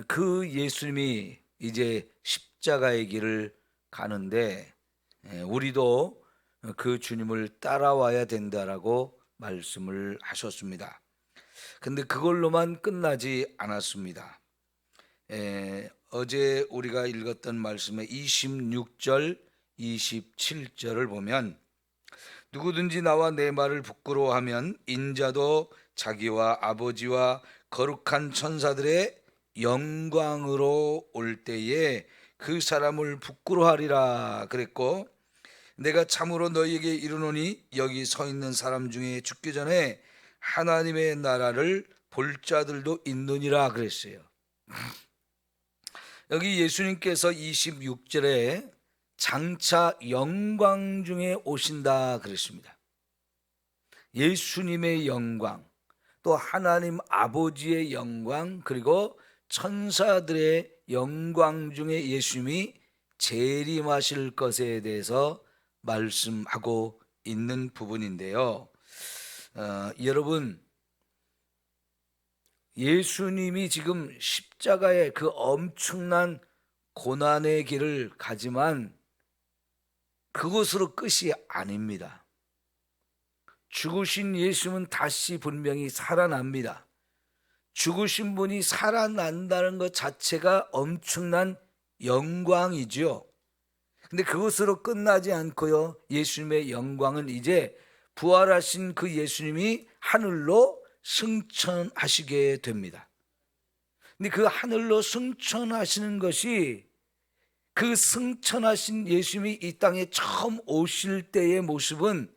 그 예수님이 이제 십자가의 길을 가는데 우리도 그 주님을 따라와야 된다라고 말씀을 하셨습니다. 근데 그걸로만 끝나지 않았습니다. 어제 우리가 읽었던 말씀의 26절, 27절을 보면 누구든지 나와 내 말을 부끄러워하면 인자도 자기와 아버지와 거룩한 천사들의 영광으로 올 때에 그 사람을 부끄러워하리라 그랬고, 내가 참으로 너희에게 이르노니 여기 서 있는 사람 중에 죽기 전에 하나님의 나라를 볼 자들도 있느니라 그랬어요. 여기 예수님께서 26절에 장차 영광 중에 오신다 그랬습니다. 예수님의 영광, 또 하나님 아버지의 영광, 그리고 천사들의 영광 중에 예수님이 재림하실 것에 대해서 말씀하고 있는 부분인데요. 여러분, 예수님이 지금 십자가의 그 엄청난 고난의 길을 가지만 그것으로 끝이 아닙니다. 죽으신 예수님은 다시 분명히 살아납니다. 죽으신 분이 살아난다는 것 자체가 엄청난 영광이죠. 근데 그것으로 끝나지 않고요, 예수님의 영광은 이제 부활하신 그 예수님이 하늘로 승천하시게 됩니다. 근데 그 하늘로 승천하시는 것이, 그 승천하신 예수님이 이 땅에 처음 오실 때의 모습은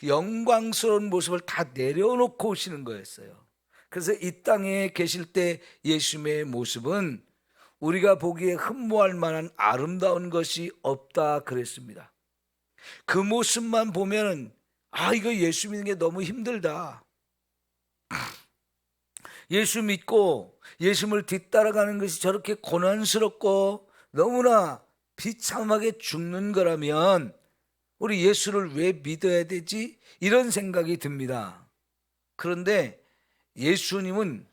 영광스러운 모습을 다 내려놓고 오시는 거였어요. 그래서 이 땅에 계실 때 예수님의 모습은 우리가 보기에 흠모할 만한 아름다운 것이 없다 그랬습니다. 그 모습만 보면 이거 예수 믿는 게 너무 힘들다, 예수 믿고 예수님을 뒤따라가는 것이 저렇게 고난스럽고 너무나 비참하게 죽는 거라면 우리 예수를 왜 믿어야 되지? 이런 생각이 듭니다. 그런데 예수님은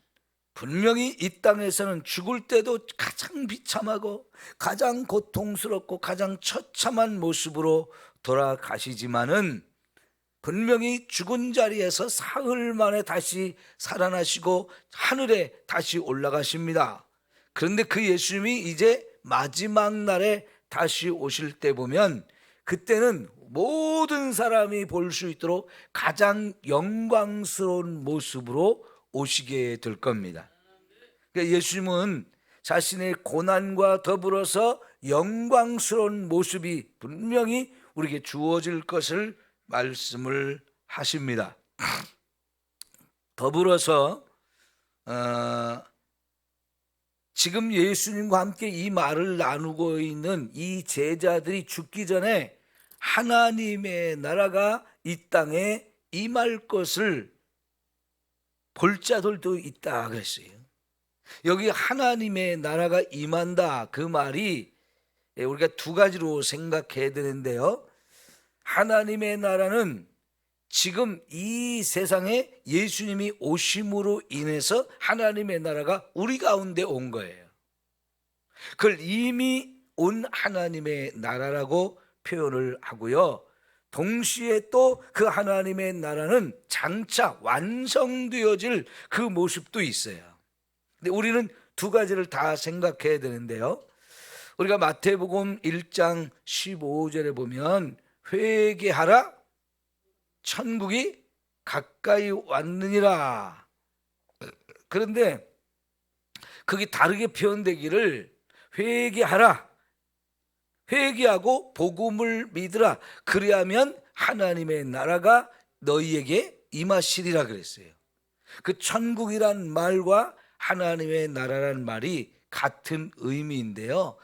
분명히 이 땅에서는 죽을 때도 가장 비참하고 가장 고통스럽고 가장 처참한 모습으로 돌아가시지만은 분명히 죽은 자리에서 사흘 만에 다시 살아나시고 하늘에 다시 올라가십니다. 그런데 그 예수님이 이제 마지막 날에 다시 오실 때 보면 그때는 모든 사람이 볼 수 있도록 가장 영광스러운 모습으로 오시게 될 겁니다. 그러니까 예수님은 자신의 고난과 더불어서 영광스러운 모습이 분명히 우리에게 주어질 것을 말씀을 하십니다. 더불어서 지금 예수님과 함께 이 말을 나누고 있는 이 제자들이 죽기 전에 하나님의 나라가 이 땅에 임할 것을 볼 자들도 있다 그랬어요. 여기 하나님의 나라가 임한다, 그 말이 우리가 두 가지로 생각해야 되는데요. 하나님의 나라는 지금 이 세상에 예수님이 오심으로 인해서 하나님의 나라가 우리 가운데 온 거예요. 그걸 이미 온 하나님의 나라라고 표현을 하고요, 동시에 또 그 하나님의 나라는 장차 완성되어질 그 모습도 있어요. 근데 우리는 두 가지를 다 생각해야 되는데요. 우리가 마태복음 1장 15절에 보면 회개하라, 천국이 가까이 왔느니라. 그런데 그게 다르게 표현되기를 회개하라, 회개하고 복음을 믿으라, 그리하면 하나님의 나라가 너희에게 임하시리라 그랬어요. 그 천국이란 말과 하나님의 나라란 말이 같은 의미인데요,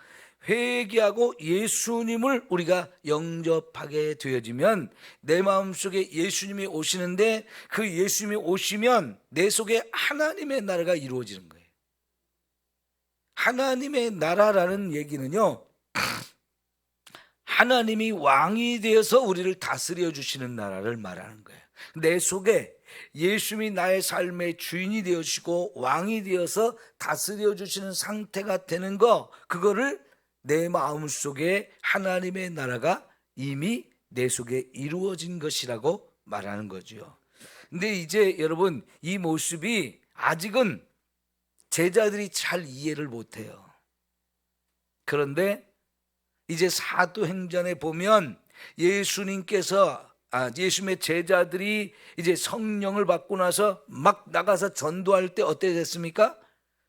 회개하고 예수님을 우리가 영접하게 되어지면 내 마음속에 예수님이 오시는데, 그 예수님이 오시면 내 속에 하나님의 나라가 이루어지는 거예요. 하나님의 나라라는 얘기는요, 하나님이 왕이 되어서 우리를 다스려 주시는 나라를 말하는 거예요. 내 속에 예수님이 나의 삶의 주인이 되어주시고 왕이 되어서 다스려 주시는 상태가 되는 거, 그거를 내 마음속에 하나님의 나라가 이미 내 속에 이루어진 것이라고 말하는 거죠. 근데 이제 여러분, 이 모습이 아직은 제자들이 잘 이해를 못해요. 그런데 이제 사도행전에 보면 예수님의 제자들이 이제 성령을 받고 나서 막 나가서 전도할 때 어떻게 됐습니까?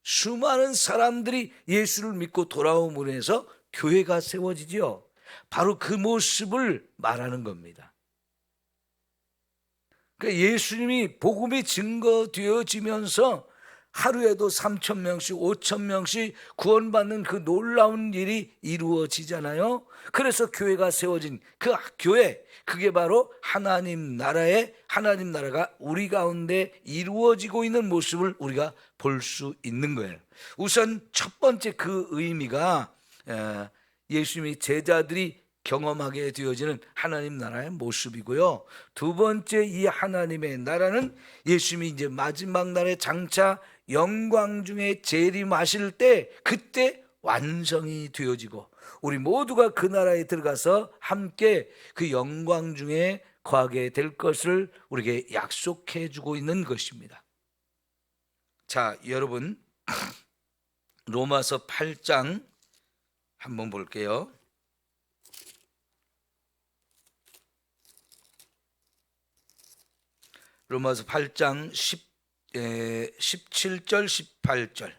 수많은 사람들이 예수를 믿고 돌아옴으로 해서 교회가 세워지죠. 바로 그 모습을 말하는 겁니다. 그러니까 예수님이 복음이 증거되어지면서 하루에도 3,000명씩 5,000명씩 구원받는 그 놀라운 일이 이루어지잖아요. 그래서 교회가 세워진 그 교회, 그게 바로 하나님 나라가 우리 가운데 이루어지고 있는 모습을 우리가 볼 수 있는 거예요. 우선 첫 번째 그 의미가 예수님이 제자들이 경험하게 되어지는 하나님 나라의 모습이고요. 두 번째, 이 하나님의 나라는 예수님이 이제 마지막 날에 장차 영광 중에 재림하실 때, 그때 완성이 되어지고 우리 모두가 그 나라에 들어가서 함께 그 영광 중에 거하게 될 것을 우리에게 약속해 주고 있는 것입니다. 자, 여러분, 로마서 8장 한번 볼게요. 로마서 8장 17절 18절.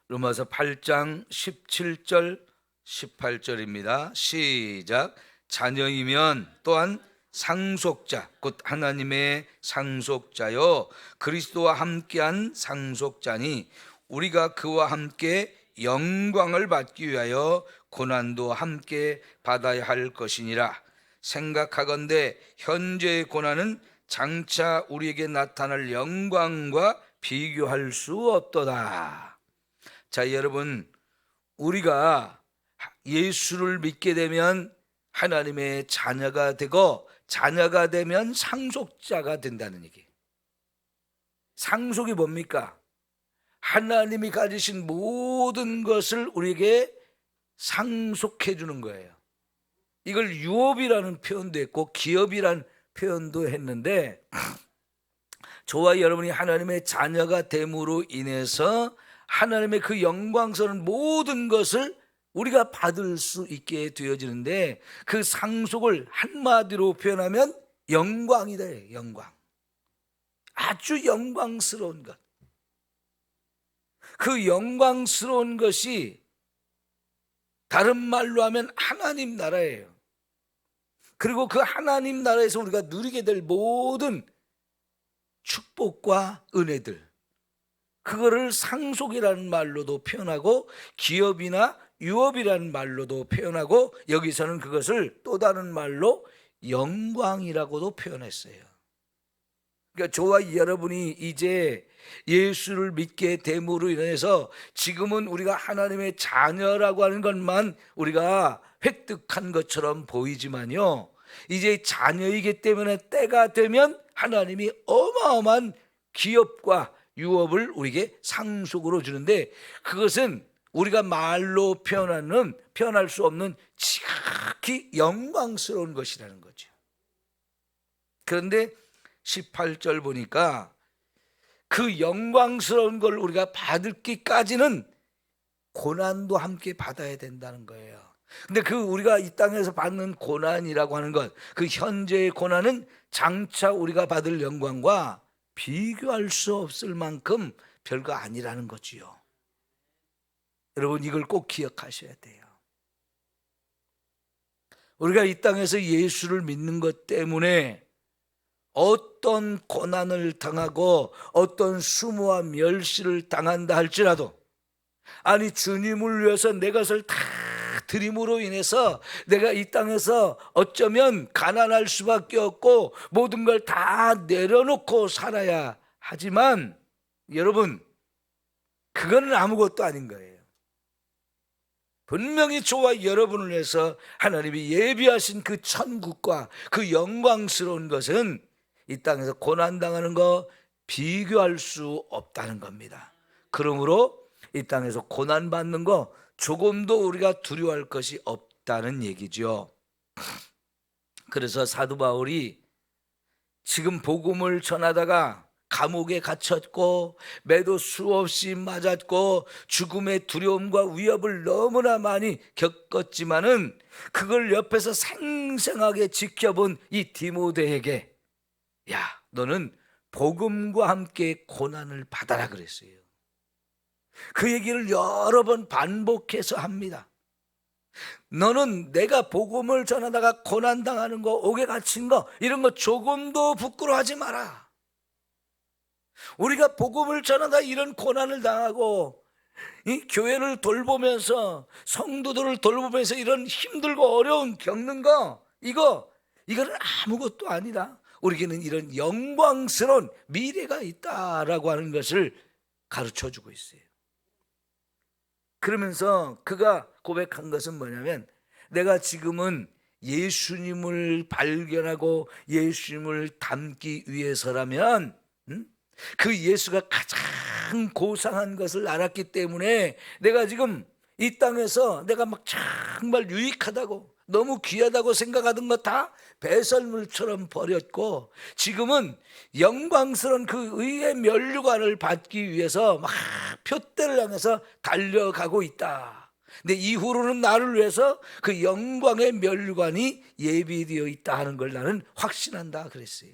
로마서 8장 17절 18절입니다. 시작. 자녀이면 또한 상속자, 곧 하나님의 상속자요 그리스도와 함께한 상속자니 우리가 그와 함께 영광을 받기 위하여 고난도 함께 받아야 할 것이니라. 생각하건대 현재의 고난은 장차 우리에게 나타날 영광과 비교할 수 없도다. 자, 여러분, 우리가 예수를 믿게 되면 하나님의 자녀가 되고, 자녀가 되면 상속자가 된다는 얘기. 상속이 뭡니까? 하나님이 가지신 모든 것을 우리에게 상속해 주는 거예요. 이걸 유업이라는 표현도 했고 기업이라는 표현도 했는데, 저와 여러분이 하나님의 자녀가 됨으로 인해서 하나님의 그 영광스러운 모든 것을 우리가 받을 수 있게 되어지는데, 그 상속을 한마디로 표현하면 영광이다. 영광. 아주 영광스러운 것. 그 영광스러운 것이 다른 말로 하면 하나님 나라예요. 그리고 그 하나님 나라에서 우리가 누리게 될 모든 축복과 은혜들, 그거를 상속이라는 말로도 표현하고 기업이나 유업이라는 말로도 표현하고, 여기서는 그것을 또 다른 말로 영광이라고도 표현했어요. 그러니까 저와 여러분이 이제 예수를 믿게 됨으로 인해서 지금은 우리가 하나님의 자녀라고 하는 것만 우리가 획득한 것처럼 보이지만요, 이제 자녀이기 때문에 때가 되면 하나님이 어마어마한 기업과 유업을 우리에게 상속으로 주는데, 그것은 우리가 말로 표현할 수 없는 지극히 영광스러운 것이라는 거죠. 그런데 18절 보니까 그 영광스러운 걸 우리가 받기까지는 고난도 함께 받아야 된다는 거예요. 근데 그 우리가 이 땅에서 받는 고난이라고 하는 것, 그 현재의 고난은 장차 우리가 받을 영광과 비교할 수 없을 만큼 별거 아니라는 거지요. 여러분, 이걸 꼭 기억하셔야 돼요. 우리가 이 땅에서 예수를 믿는 것 때문에 어떤 고난을 당하고 어떤 수모와 멸시를 당한다 할지라도, 아니 주님을 위해서 내 것을 다 드림으로 인해서 내가 이 땅에서 어쩌면 가난할 수밖에 없고 모든 걸 다 내려놓고 살아야 하지만, 여러분, 그거는 아무것도 아닌 거예요. 분명히 저와 여러분을 위해서 하나님이 예비하신 그 천국과 그 영광스러운 것은 이 땅에서 고난당하는 거 비교할 수 없다는 겁니다. 그러므로 이 땅에서 고난받는 거 조금도 우리가 두려워할 것이 없다는 얘기죠. 그래서 사도 바울이 지금 복음을 전하다가 감옥에 갇혔고 매도 수없이 맞았고 죽음의 두려움과 위협을 너무나 많이 겪었지만은 그걸 옆에서 생생하게 지켜본 이 디모데에게 야, 너는 복음과 함께 고난을 받아라 그랬어요. 그 얘기를 여러 번 반복해서 합니다. 너는 내가 복음을 전하다가 고난당하는 거, 옥에 갇힌 거 이런 거 조금도 부끄러워하지 마라. 우리가 복음을 전하다 이런 고난을 당하고 이 교회를 돌보면서 성도들을 돌보면서 이런 힘들고 어려움 겪는 거 이거는 아무것도 아니다. 우리에게는 이런 영광스러운 미래가 있다라고 하는 것을 가르쳐주고 있어요. 그러면서 그가 고백한 것은 뭐냐면 내가 지금은 예수님을 발견하고 예수님을 닮기 위해서라면 그 예수가 가장 고상한 것을 알았기 때문에 내가 지금 이 땅에서 내가 막 정말 유익하다고 너무 귀하다고 생각하던 거 다 배설물처럼 버렸고 지금은 영광스러운 그 의의 면류관을 받기 위해서 막 표대를 향해서 달려가고 있다. 근데 이후로는 나를 위해서 그 영광의 면류관이 예비되어 있다 하는 걸 나는 확신한다 그랬어요.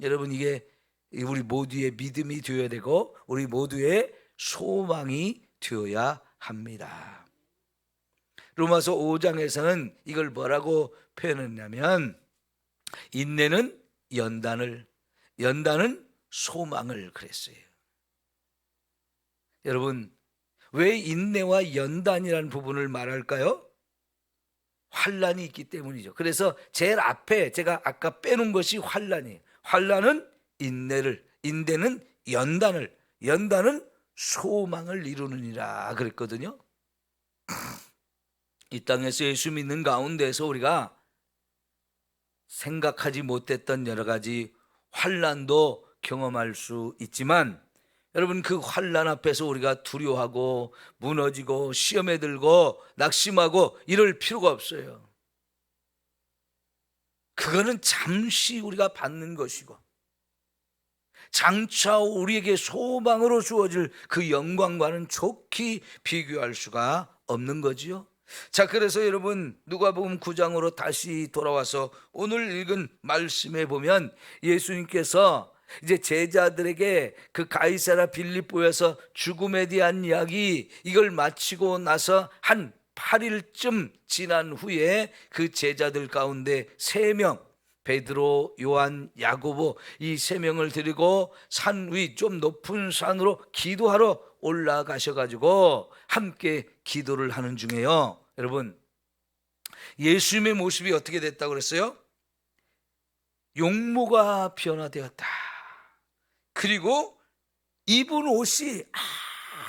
여러분, 이게 우리 모두의 믿음이 되어야 되고 우리 모두의 소망이 되어야 합니다. 로마서 5장에서는 이걸 뭐라고 표현했냐면 인내는 연단을, 연단은 소망을 그랬어요. 여러분, 왜 인내와 연단이라는 부분을 말할까요? 환난이 있기 때문이죠. 그래서 제일 앞에 제가 아까 빼놓은 것이 환난이에요. 환난은 인내를, 인내는 연단을, 연단은 소망을 이루느니라 그랬거든요. 이 땅에서 예수 믿는 가운데서 우리가 생각하지 못했던 여러 가지 환난도 경험할 수 있지만 여러분, 그 환난 앞에서 우리가 두려워하고 무너지고 시험에 들고 낙심하고 이럴 필요가 없어요. 그거는 잠시 우리가 받는 것이고 장차 우리에게 소망으로 주어질 그 영광과는 좋게 비교할 수가 없는 거지요. 자, 그래서 여러분 누가복음 9장으로 다시 돌아와서 오늘 읽은 말씀에 보면 예수님께서 이제 제자들에게 그 가이사랴 빌립보에서 죽음에 대한 이야기 이걸 마치고 나서 한 8일쯤 지난 후에 그 제자들 가운데 3명 베드로, 요한, 야고보 이 3명을 데리고 산 위 좀 높은 산으로 기도하러 올라가셔가지고 함께 기도를 하는 중에요. 여러분, 예수님의 모습이 어떻게 됐다고 그랬어요? 용모가 변화되었다. 그리고 입은 옷이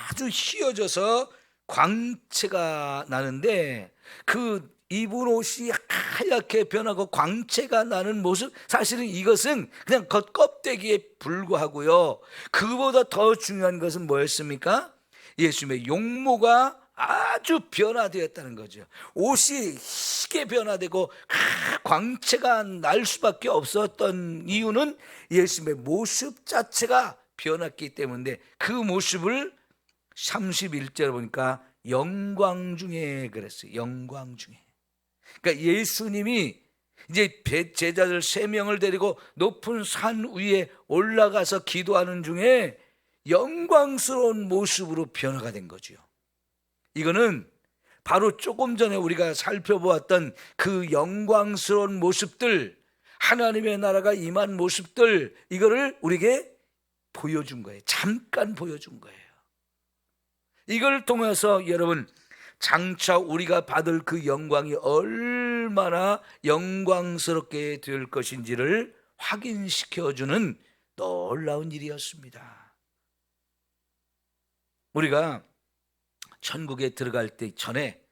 아주 휘어져서 광채가 나는데 그 입은 옷이 하얗게 변하고 광채가 나는 모습, 사실은 이것은 그냥 겉껍데기에 불과하고요. 그보다 더 중요한 것은 뭐였습니까? 예수님의 용모가 아주 변화되었다는 거죠. 옷이 희게 변화되고 광채가 날 수밖에 없었던 이유는 예수님의 모습 자체가 변했기 때문에 그 모습을 31절에 보니까 영광 중에 그랬어요. 영광 중에. 그러니까 예수님이 이제 제자들 3명을 데리고 높은 산 위에 올라가서 기도하는 중에 영광스러운 모습으로 변화가 된 거죠. 이거는 바로 조금 전에 우리가 살펴보았던 그 영광스러운 모습들, 하나님의 나라가 임한 모습들, 이거를 우리에게 보여준 거예요. 잠깐 보여준 거예요. 이걸 통해서 여러분 장차 우리가 받을 그 영광이 얼마나 영광스럽게 될 것인지를 확인시켜주는 놀라운 일이었습니다. 우리가 천국에 들어갈 때 전에,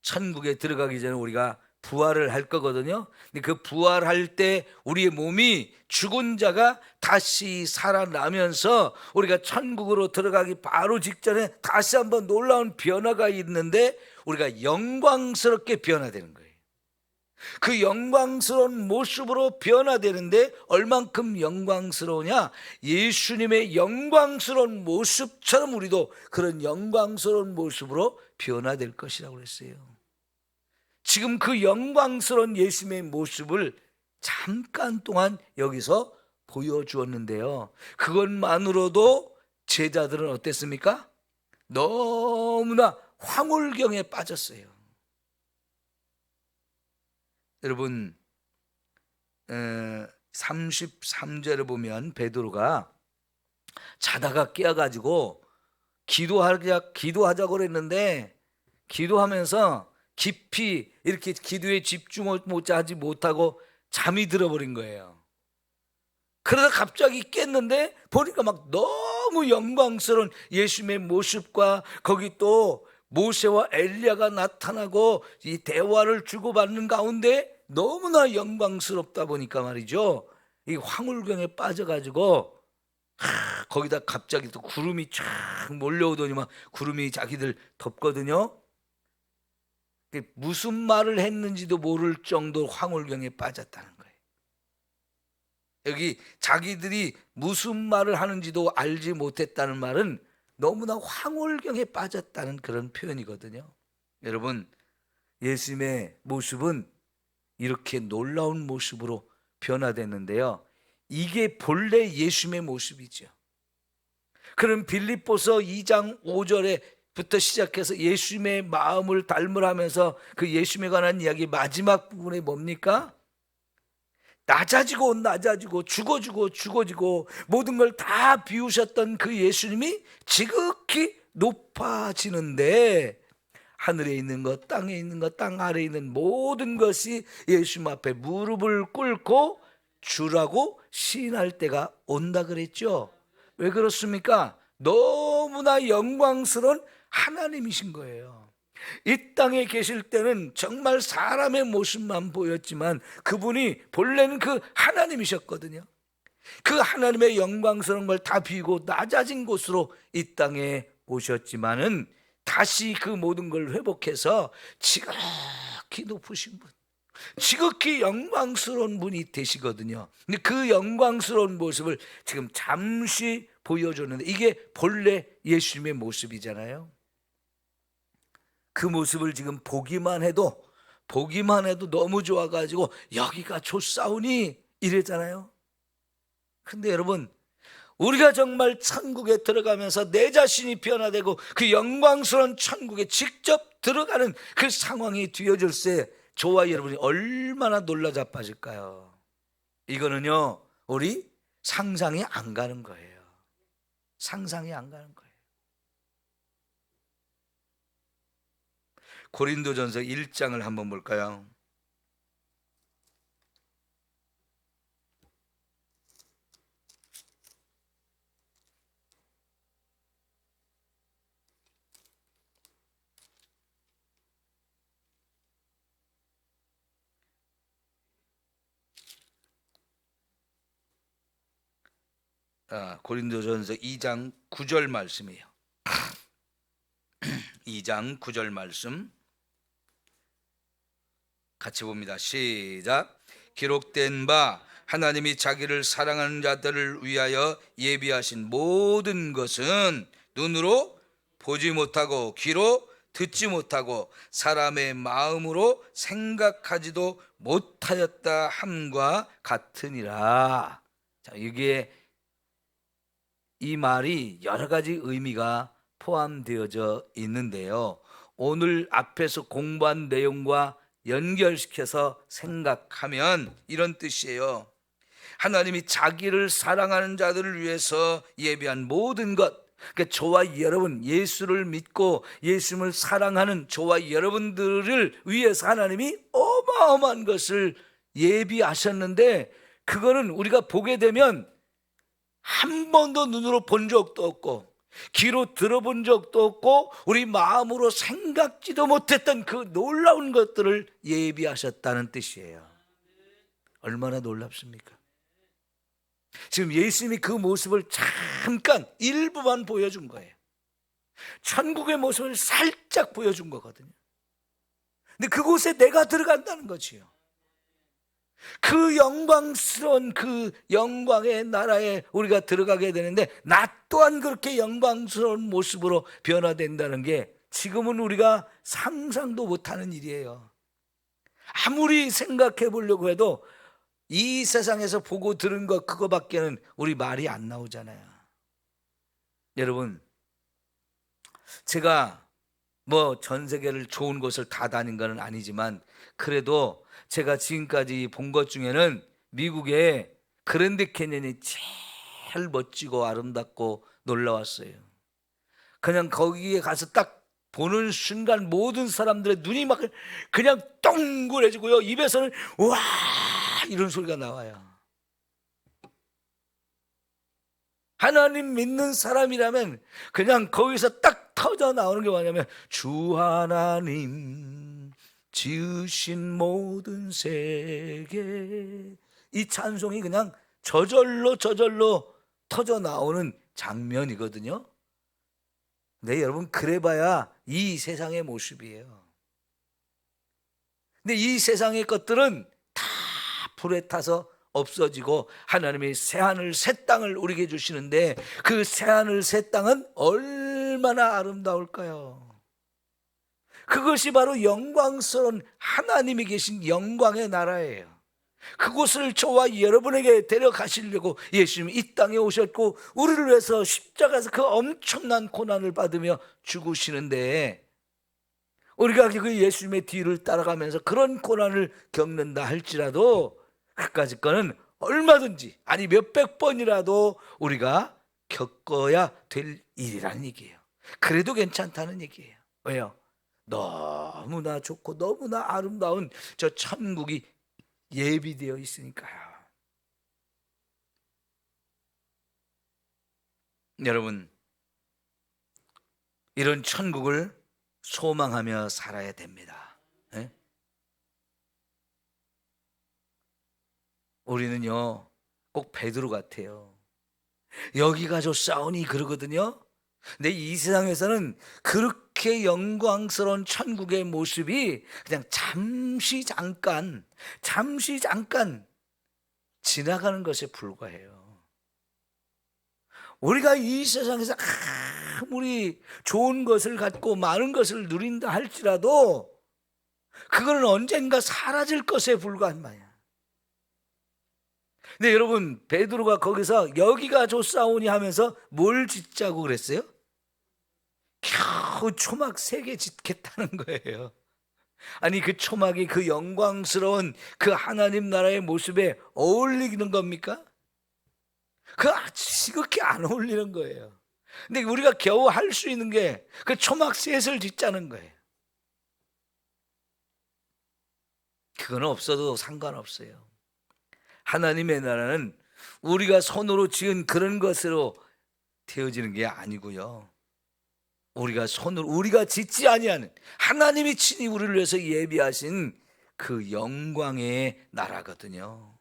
천국에 들어가기 전에 우리가 부활을 할 거거든요. 근데 그 부활할 때 우리의 몸이 죽은 자가 다시 살아나면서 우리가 천국으로 들어가기 바로 직전에 다시 한번 놀라운 변화가 있는데 우리가 영광스럽게 변화되는 거예요. 그 영광스러운 모습으로 변화되는데 얼만큼 영광스러우냐? 예수님의 영광스러운 모습처럼 우리도 그런 영광스러운 모습으로 변화될 것이라고 그랬어요. 지금 그 영광스러운 예수님의 모습을 잠깐 동안 여기서 보여주었는데요, 그것만으로도 제자들은 어땠습니까? 너무나 황홀경에 빠졌어요. 여러분, 33절에 보면 베드로가 자다가 깨어가지고 기도하자고 그랬는데 기도하면서 깊이 이렇게 기도에 집중을 하지 못하고 잠이 들어버린 거예요. 그러다 갑자기 깼는데 보니까 막 너무 영광스러운 예수님의 모습과 거기 또 모세와 엘리야가 나타나고 이 대화를 주고받는 가운데 너무나 영광스럽다 보니까 말이죠, 이 황홀경에 빠져가지고 거기다 갑자기 또 구름이 쫙 몰려오더니 막 구름이 자기들 덮거든요. 무슨 말을 했는지도 모를 정도로 황홀경에 빠졌다는 거예요. 여기 자기들이 무슨 말을 하는지도 알지 못했다는 말은 너무나 황홀경에 빠졌다는 그런 표현이거든요. 여러분, 예수님의 모습은 이렇게 놀라운 모습으로 변화됐는데요, 이게 본래 예수님의 모습이죠. 그럼 빌립보서 2장 5절에 부터 시작해서 예수님의 마음을 닮으라면서 그 예수님에 관한 이야기 마지막 부분에 뭡니까? 낮아지고 죽어지고 모든 걸 다 비우셨던 그 예수님이 지극히 높아지는데 하늘에 있는 것, 땅에 있는 것, 땅 아래에 있는 모든 것이 예수님 앞에 무릎을 꿇고 주라고 시인할 때가 온다 그랬죠. 왜 그렇습니까? 너무나 영광스러운 하나님이신 거예요. 이 땅에 계실 때는 정말 사람의 모습만 보였지만 그분이 본래는 그 하나님이셨거든요. 그 하나님의 영광스러운 걸 다 비우고 낮아진 곳으로 이 땅에 오셨지만은 다시 그 모든 걸 회복해서 지극히 높으신 분, 지극히 영광스러운 분이 되시거든요. 근데 그 영광스러운 모습을 지금 잠시 보여줬는데 이게 본래 예수님의 모습이잖아요. 그 모습을 지금 보기만 해도 너무 좋아가지고 여기가 좋사오니 이랬잖아요. 근데 여러분, 우리가 정말 천국에 들어가면서 내 자신이 변화되고 그 영광스러운 천국에 직접 들어가는 그 상황이 뒤어질 때 저와 여러분이 얼마나 놀라 자빠질까요? 이거는요, 우리 상상이 안 가는 거예요. 상상이 안 가는 거예요. 고린도전서 1장을 한번 볼까요? 고린도전서 2장 9절 말씀이에요. 2장 9절 말씀 같이 봅니다. 시작. 기록된 바 하나님이 자기를 사랑하는 자들을 위하여 예비하신 모든 것은 눈으로 보지 못하고 귀로 듣지 못하고 사람의 마음으로 생각하지도 못하였다 함과 같으니라. 자, 이게 이 말이 여러 가지 의미가 포함되어져 있는데요, 오늘 앞에서 공부한 내용과 연결시켜서 생각하면 이런 뜻이에요. 하나님이 자기를 사랑하는 자들을 위해서 예비한 모든 것, 그러니까 저와 여러분, 예수를 믿고 예수님을 사랑하는 저와 여러분들을 위해서 하나님이 어마어마한 것을 예비하셨는데 그거는 우리가 보게 되면 한 번도 눈으로 본 적도 없고 귀로 들어본 적도 없고 우리 마음으로 생각지도 못했던 그 놀라운 것들을 예비하셨다는 뜻이에요. 얼마나 놀랍습니까? 지금 예수님이 그 모습을 잠깐 일부만 보여준 거예요. 천국의 모습을 살짝 보여준 거거든요. 근데 그곳에 내가 들어간다는 거지요. 그 영광스러운 그 영광의 나라에 우리가 들어가게 되는데, 나 또한 그렇게 영광스러운 모습으로 변화된다는 게 지금은 우리가 상상도 못하는 일이에요. 아무리 생각해 보려고 해도 이 세상에서 보고 들은 것 그거밖에는 우리 말이 안 나오잖아요. 여러분, 제가 뭐 전 세계를 좋은 곳을 다 다닌 건 아니지만 그래도 제가 지금까지 본 것 중에는 미국의 그랜드 캐니언이 제일 멋지고 아름답고 놀라웠어요. 그냥 거기에 가서 딱 보는 순간 모든 사람들의 눈이 막 그냥 동그래지고요, 입에서는 와 이런 소리가 나와요. 하나님 믿는 사람이라면 그냥 거기서 딱 터져 나오는 게 뭐냐면, 주 하나님 지으신 모든 세계, 이 찬송이 그냥 저절로 터져 나오는 장면이거든요. 네, 여러분, 그래봐야 이 세상의 모습이에요. 근데 이 세상의 것들은 다 불에 타서 없어지고 하나님이 새하늘 새 땅을 우리에게 주시는데, 그 새하늘 새 땅은 얼마나 아름다울까요? 그것이 바로 영광스러운 하나님이 계신 영광의 나라예요. 그곳을 저와 여러분에게 데려가시려고 예수님이 이 땅에 오셨고 우리를 위해서 십자가에서 그 엄청난 고난을 받으며 죽으시는데, 우리가 그 예수님의 뒤를 따라가면서 그런 고난을 겪는다 할지라도 그까짓 거는 얼마든지, 아니 몇백 번이라도 우리가 겪어야 될 일이라는 얘기예요. 그래도 괜찮다는 얘기예요. 왜요? 너무나 좋고 너무나 아름다운 저 천국이 예비되어 있으니까요. 여러분, 이런 천국을 소망하며 살아야 됩니다. 네? 우리는요 꼭 베드로 같아요. 여기가 좋사오니 그러거든요. 근데 이 세상에서는 그렇게 영광스러운 천국의 모습이 그냥 잠시 잠깐 지나가는 것에 불과해요. 우리가 이 세상에서 아무리 좋은 것을 갖고 많은 것을 누린다 할지라도 그거는 언젠가 사라질 것에 불과한 말이야. 근데 여러분, 베드로가 거기서 여기가 좋사오니 하면서 뭘 짓자고 그랬어요? 겨우 초막 3개 짓겠다는 거예요. 아니, 그 초막이 그 영광스러운 그 하나님 나라의 모습에 어울리는 겁니까? 지극히 안 어울리는 거예요. 근데 우리가 겨우 할 수 있는 게 그 초막 3을 짓자는 거예요. 그건 없어도 상관없어요. 하나님의 나라는 우리가 손으로 지은 그런 것으로 되어지는 게 아니고요, 우리가 짓지 아니하는 하나님이 친히 우리를 위해서 예비하신 그 영광의 나라거든요.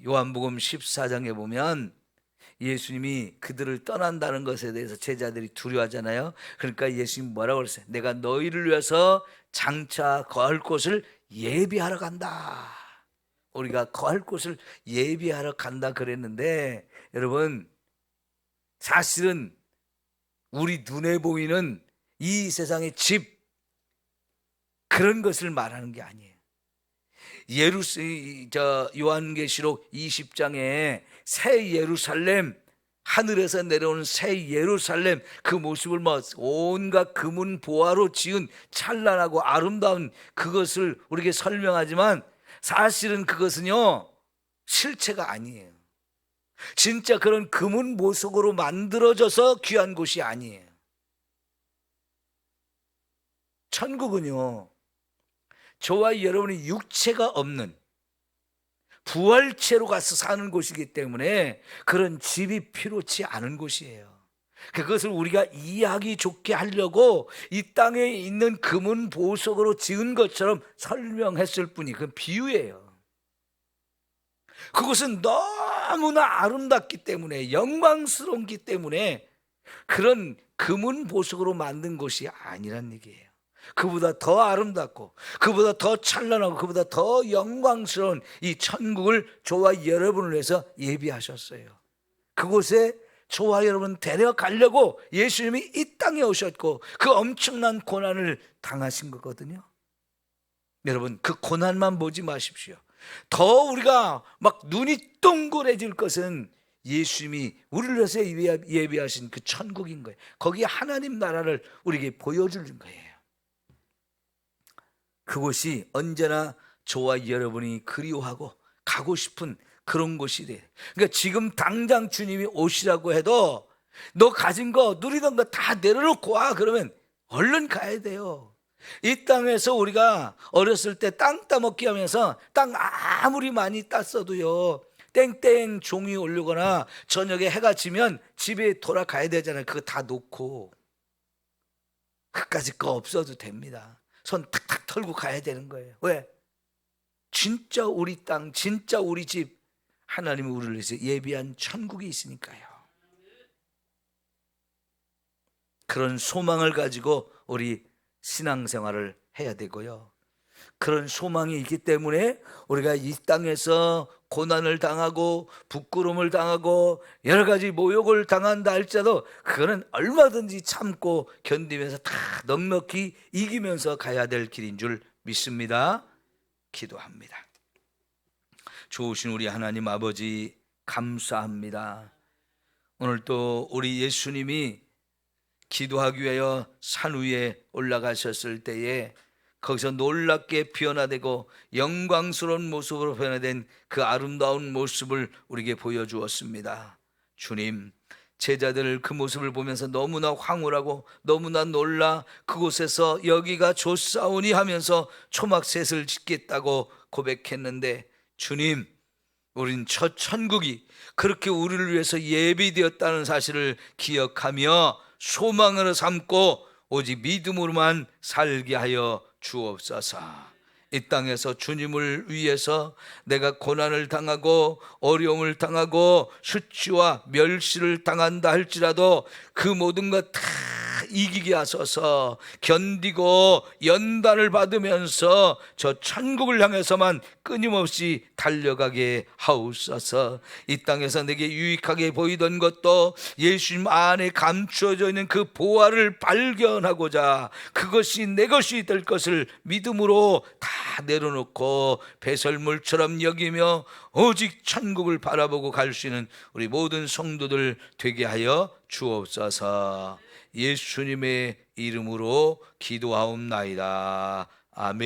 요한복음 14장에 보면 예수님이 그들을 떠난다는 것에 대해서 제자들이 두려워하잖아요. 그러니까 예수님이 뭐라고 그랬어요? 내가 너희를 위해서 장차 거할 곳을 예비하러 간다. 우리가 거할 곳을 예비하러 간다 그랬는데, 여러분, 사실은 우리 눈에 보이는 이 세상의 집, 그런 것을 말하는 게 아니에요. 요한계시록 20장에 새 예루살렘, 하늘에서 내려오는 새 예루살렘, 그 모습을 온갖 금은 보화로 지은 찬란하고 아름다운 그것을 우리에게 설명하지만, 사실은 그것은요 실체가 아니에요. 진짜 그런 금은 보석으로 만들어져서 귀한 곳이 아니에요. 천국은요 저와 여러분의 육체가 없는 부활체로 가서 사는 곳이기 때문에 그런 집이 필요치 않은 곳이에요. 그것을 우리가 이해하기 좋게 하려고 이 땅에 있는 금은 보석으로 지은 것처럼 설명했을 뿐이 그건 비유예요. 그것은 너무나 아름답기 때문에, 영광스럽기 때문에 그런 금은 보석으로 만든 것이 아니란 얘기예요. 그보다 더 아름답고 그보다 더 찬란하고 그보다 더 영광스러운 이 천국을 저와 여러분을 위해서 예비하셨어요. 그곳에 저와 여러분 데려가려고 예수님이 이 땅에 오셨고 그 엄청난 고난을 당하신 거거든요. 여러분, 그 고난만 보지 마십시오. 더 우리가 막 눈이 동그래질 것은 예수님이 우리를 위해서 예비하신 그 천국인 거예요. 거기 하나님 나라를 우리에게 보여주는 거예요. 그곳이 언제나 저와 여러분이 그리워하고 가고 싶은 그런 곳이 돼요. 그러니까 지금 당장 주님이 오시라고 해도 너 가진 거, 누리던 거 다 내려놓고 와 그러면 얼른 가야 돼요. 이 땅에서 우리가 어렸을 때 땅 따먹기 하면서 땅 아무리 많이 땄어도요, 땡땡 종이 올리거나 저녁에 해가 지면 집에 돌아가야 되잖아요. 그거 다 놓고. 그까짓 거 없어도 됩니다. 손 탁탁 털고 가야 되는 거예요. 왜? 진짜 우리 땅, 진짜 우리 집, 하나님이 우리를 위해서 예비한 천국이 있으니까요. 그런 소망을 가지고 우리 신앙생활을 해야 되고요. 그런 소망이 있기 때문에 우리가 이 땅에서 고난을 당하고 부끄러움을 당하고 여러 가지 모욕을 당한다 할지라도 그거는 얼마든지 참고 견디면서 다 넉넉히 이기면서 가야 될 길인 줄 믿습니다. 기도합니다. 좋으신 우리 하나님 아버지, 감사합니다. 오늘 또 우리 예수님이 기도하기 위하여 산 위에 올라가셨을 때에 거기서 놀랍게 변화되고 영광스러운 모습으로 변화된 그 아름다운 모습을 우리에게 보여주었습니다. 주님, 제자들 그 모습을 보면서 너무나 황홀하고 너무나 놀라 그곳에서 여기가 좋사오니 하면서 초막셋을 짓겠다고 고백했는데, 주님, 우린 첫 천국이 그렇게 우리를 위해서 예비되었다는 사실을 기억하며 소망으로 삼고 오직 믿음으로만 살게 하여 주옵소서. 이 땅에서 주님을 위해서 내가 고난을 당하고 어려움을 당하고 수치와 멸시를 당한다 할지라도 그 모든 것 다 이기게 하소서. 견디고 연단을 받으면서 저 천국을 향해서만 끊임없이 달려가게 하옵소서. 이 땅에서 내게 유익하게 보이던 것도 예수님 안에 감추어져 있는 그 보화를 발견하고자 그것이 내 것이 될 것을 믿음으로 다 내려놓고 배설물처럼 여기며 오직 천국을 바라보고 갈 수 있는 우리 모든 성도들 되게 하여 주옵소서. 예수님의 이름으로 기도하옵나이다. 아멘.